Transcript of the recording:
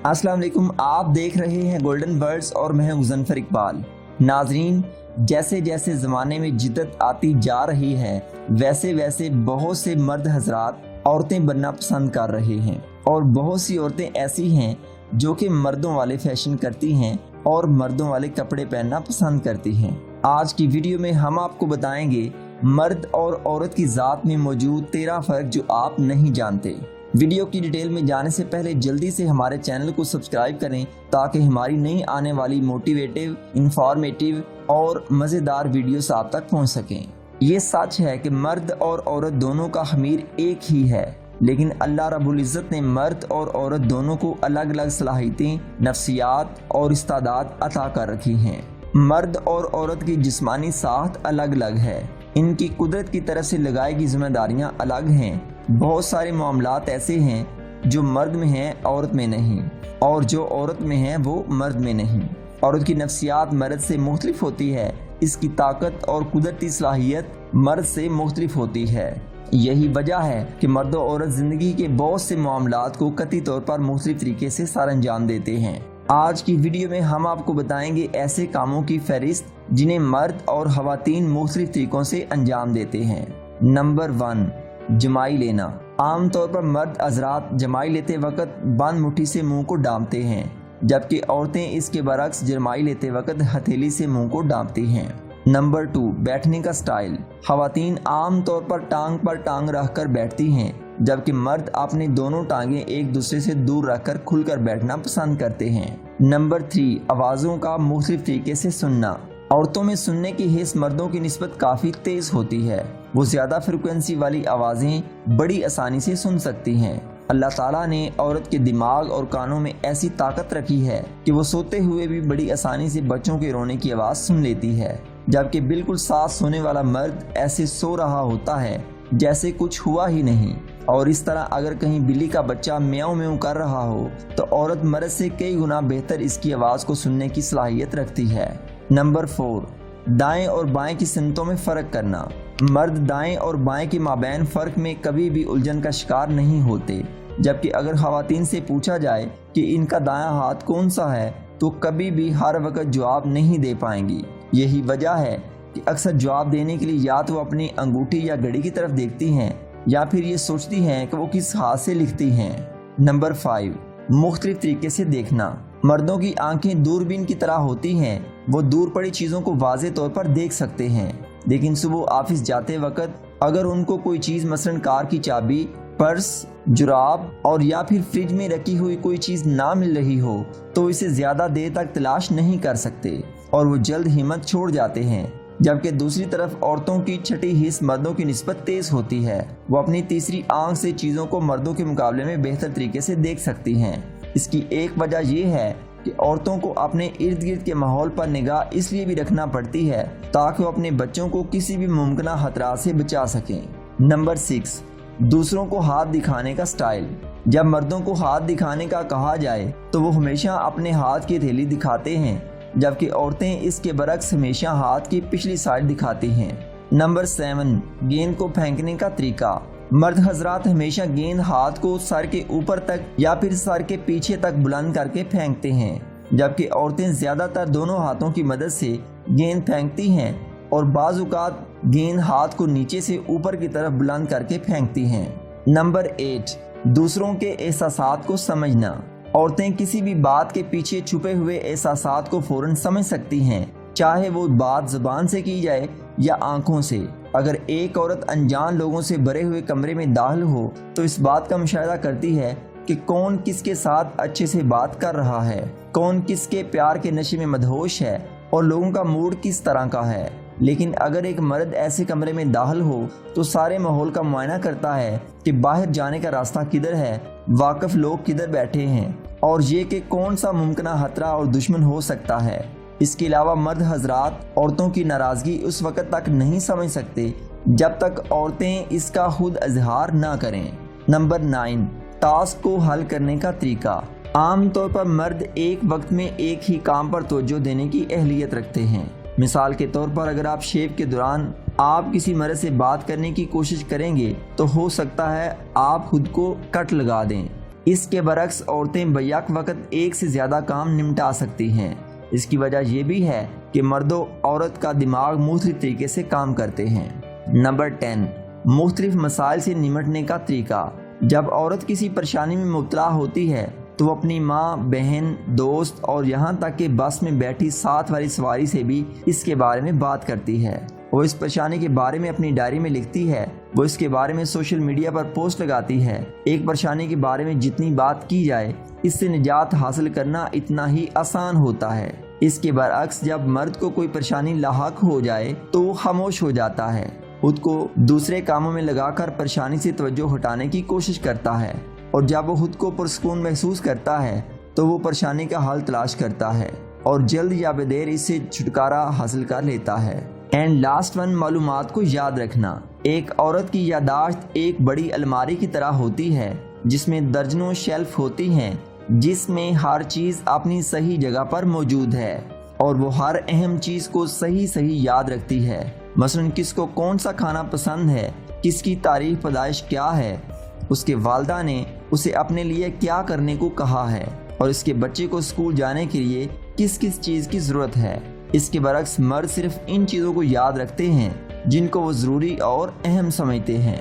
अस्सलाम वालेकुम, आप देख रहे हैं गोल्डन वर्ड्स और मैं हूं मुज़फ़्फ़र इकबाल। नाजरीन, जैसे जैसे ज़माने में जिद्दत आती जा रही है वैसे वैसे बहुत से मर्द हजरात औरतें बनना पसंद कर रहे हैं और बहुत सी औरतें ऐसी हैं जो कि मर्दों वाले फैशन करती हैं और मर्दों वाले कपड़े पहनना पसंद करती हैं। आज की वीडियो में हम आपको बताएंगे मर्द और औरत की ज़ात में मौजूद 13 फ़र्क जो आप नहीं जानते। वीडियो की डिटेल में जाने से पहले जल्दी से हमारे चैनल को सब्सक्राइब करें ताकि हमारी नई आने वाली मोटिवेटिव, इंफॉर्मेटिव और मज़ेदार वीडियोस आप तक पहुंच सकें। ये सच है कि मर्द और औरत दोनों का ख़मीर एक ही है, लेकिन अल्लाह रब्बुल इज़्ज़त ने मर्द और औरत दोनों को अलग अलग सलाहियतें, नफ्सियात और इस्तादात अता कर रखी हैं। मर्द और औरत की जिस्मानी साख्त अलग अलग है, इनकी कुदरत की तरफ से लगाई गई जिम्मेदारियां अलग हैं। बहुत सारे मामलात ऐसे हैं जो मर्द में हैं औरत में नहीं, और जो औरत में हैं वो मर्द में नहीं। औरत की नफ्सियात मर्द से मुख्तलिफ होती है, इसकी ताकत और कुदरती सलाहियत मर्द से मुख्तलिफ होती है। यही वजह है कि मर्द और औरत ज़िंदगी के बहुत से मामलात को कतई तौर पर मुख्तलिफ तरीके से सर अंजाम देते हैं। आज की वीडियो में हम आपको बताएंगे ऐसे कामों की फहरिस्त जिन्हें मर्द और ख़वातीन मुख्तलिफ तरीकों से अंजाम देते हैं। नंबर 1, जमाई लेना। आम तौर पर मर्द हज़रात जमाई लेते वक्त बंद मुट्ठी से मुंह को डांपते हैं, जबकि औरतें इसके बरक्स जमाई लेते वक्त हथेली से मुंह को डांपती हैं। नंबर 2, बैठने का स्टाइल। ख़वातीन आम तौर पर टांग रखकर बैठती हैं, जबकि मर्द अपनी दोनों टांगें एक दूसरे से दूर रखकर खुलकर बैठना पसंद करते हैं। नंबर 3, आवाज़ों का मुख्तलिफ तरीके से सुनना। औरतों में सुनने की हिस्स मर्दों की निस्बत काफ़ी तेज़ होती है, वो ज़्यादा फ्रिक्वेंसी वाली आवाज़ें बड़ी आसानी से सुन सकती हैं। अल्लाह ताला ने औरत के दिमाग और कानों में ऐसी ताकत रखी है कि वो सोते हुए भी बड़ी आसानी से बच्चों के रोने की आवाज़ सुन लेती है, जबकि बिल्कुल साथ सोने वाला मर्द ऐसे सो रहा होता है जैसे कुछ हुआ ही नहीं। और इस तरह अगर कहीं बिल्ली का बच्चा म्याऊं म्याऊं कर रहा हो तो औरत मर्द से कई गुना बेहतर इसकी आवाज़ को सुनने की सलाहियत रखती है। नंबर 4, दाएं और बाएं की सुन्नतों में फ़र्क करना। मर्द दाएं और बाएं के माबैन फ़र्क में कभी भी उलझन का शिकार नहीं होते, जबकि अगर ख़वातीन से पूछा जाए कि इनका दायां हाथ कौन सा है तो कभी भी हर वक्त जवाब नहीं दे पाएंगी। यही वजह है कि अक्सर जवाब देने के लिए या तो अपनी अंगूठी या घड़ी की तरफ देखती हैं या फिर ये सोचती हैं कि वो किस हाथ से लिखती हैं। नंबर 5, मुख्तलिफ तरीके से देखना। मर्दों की आंखें दूरबीन की तरह होती हैं, वो दूर पड़ी चीज़ों को वाज़े तौर पर देख सकते हैं, लेकिन सुबह ऑफिस जाते वक्त अगर उनको कोई चीज़ मसलन कार की चाबी, पर्स, जुराब और या फिर फ्रिज में रखी हुई कोई चीज़ ना मिल रही हो तो इसे ज़्यादा देर तक तलाश नहीं कर सकते और वो जल्द हिम्मत छोड़ जाते हैं। जबकि दूसरी तरफ औरतों की छठी हिस्स मर्दों की निस्बत तेज़ होती है, वो अपनी तीसरी आंख से चीज़ों को मर्दों के मुकाबले में बेहतर तरीके से देख सकती हैं। इसकी एक वजह यह है कि औरतों को अपने इर्द गिर्द के माहौल पर निगाह इसलिए भी रखना पड़ती है ताकि वो अपने बच्चों को किसी भी मुमकिन खतरा से बचा सकें। नंबर 6, दूसरों को हाथ दिखाने का स्टाइल। जब मर्दों को हाथ दिखाने का कहा जाए तो वो हमेशा अपने हाथ की हथेली दिखाते हैं, जबकि औरतें इसके बरक्स हमेशा हाथ की पिछली साइड दिखाती हैं। नंबर 7, गेंद को फेंकने का तरीका। मर्द हजरात हमेशा गेंद हाथ को सर के ऊपर तक या फिर सर के पीछे तक बुलंद करके फेंकते हैं, जबकि औरतें ज़्यादातर दोनों हाथों की मदद से गेंद फेंकती हैं और बाज़ औक़ात गेंद हाथ को नीचे से ऊपर की तरफ बुलंद करके फेंकती हैं। नंबर 8, दूसरों के एहसासात को समझना। औरतें किसी भी बात के पीछे छुपे हुए एहसासात को फ़ौरन समझ सकती हैं, चाहे वो बात ज़ुबान से की जाए या आंखों से। अगर एक औरत अनजान लोगों से भरे हुए कमरे में दाखिल हो तो इस बात का मुशाहिदा करती है कि कौन किसके साथ अच्छे से बात कर रहा है, कौन किसके प्यार के नशे में मदहोश है और लोगों का मूड किस तरह का है। लेकिन अगर एक मर्द ऐसे कमरे में दाखिल हो तो सारे माहौल का मुआयना करता है कि बाहर जाने का रास्ता किधर है, वाकिफ लोग किधर बैठे हैं और ये कि कौन सा मुमकिन खतरा और दुश्मन हो सकता है। इसके अलावा मर्द हजरात औरतों की नाराज़गी उस वक़्त तक नहीं समझ सकते जब तक औरतें इसका खुद इजहार ना करें। नंबर 9, टास्क को हल करने का तरीका। आम तौर पर मर्द एक वक्त में एक ही काम पर तवज्जो देने की अहलियत रखते हैं। मिसाल के तौर पर अगर आप शेव के दौरान आप किसी मर्द से बात करने की कोशिश करेंगे तो हो सकता है आप खुद को कट लगा दें, اس کے برعکس عورتیں بیک وقت ایک سے زیادہ کام نمٹا سکتی ہیں۔ اس کی وجہ یہ بھی ہے کہ مرد و عورت کا دماغ مختلف طریقے سے کام کرتے ہیں۔ نمبر 10، مختلف مسائل سے نمٹنے کا طریقہ۔ جب عورت کسی پریشانی میں مبتلا ہوتی ہے تو وہ اپنی ماں، بہن، دوست اور یہاں تک کہ بس میں بیٹھی ساتھ والی سواری سے بھی اس کے بارے میں بات کرتی ہے۔ وہ اس پریشانی کے بارے میں اپنی ڈائری میں لکھتی ہے، وہ اس کے بارے میں سوشل میڈیا پر پوسٹ لگاتی ہے۔ ایک پریشانی کے بارے میں جتنی بات کی جائے اس سے نجات حاصل کرنا اتنا ہی آسان ہوتا ہے۔ اس کے برعکس جب مرد کو کوئی پریشانی لاحق ہو جائے تو وہ خاموش ہو جاتا ہے، خود کو دوسرے کاموں میں لگا کر پریشانی سے توجہ ہٹانے کی کوشش کرتا ہے، اور جب وہ خود کو پرسکون محسوس کرتا ہے تو وہ پریشانی کا حل تلاش کرتا ہے اور جلد یا بدیر اس سے چھٹکارا حاصل کر لیتا ہے۔ اینڈ لاسٹ ون، معلومات کو یاد رکھنا۔ ایک عورت کی یادداشت ایک بڑی الماری کی طرح ہوتی ہے جس میں درجنوں شیلف ہوتی ہیں، جس میں ہر چیز اپنی صحیح جگہ پر موجود ہے اور وہ ہر اہم چیز کو صحیح یاد رکھتی ہے۔ مثلا کس کو کون سا کھانا پسند ہے، کس کی تاریخ پیدائش کیا ہے، اس کے والدہ نے اسے اپنے لیے کیا کرنے کو کہا ہے، اور اس کے بچے کو اسکول جانے کے لیے کس کس چیز کی ضرورت ہے۔ اس کے برعکس مرد صرف ان چیزوں کو یاد رکھتے ہیں جن کو وہ ضروری اور اہم سمجھتے ہیں۔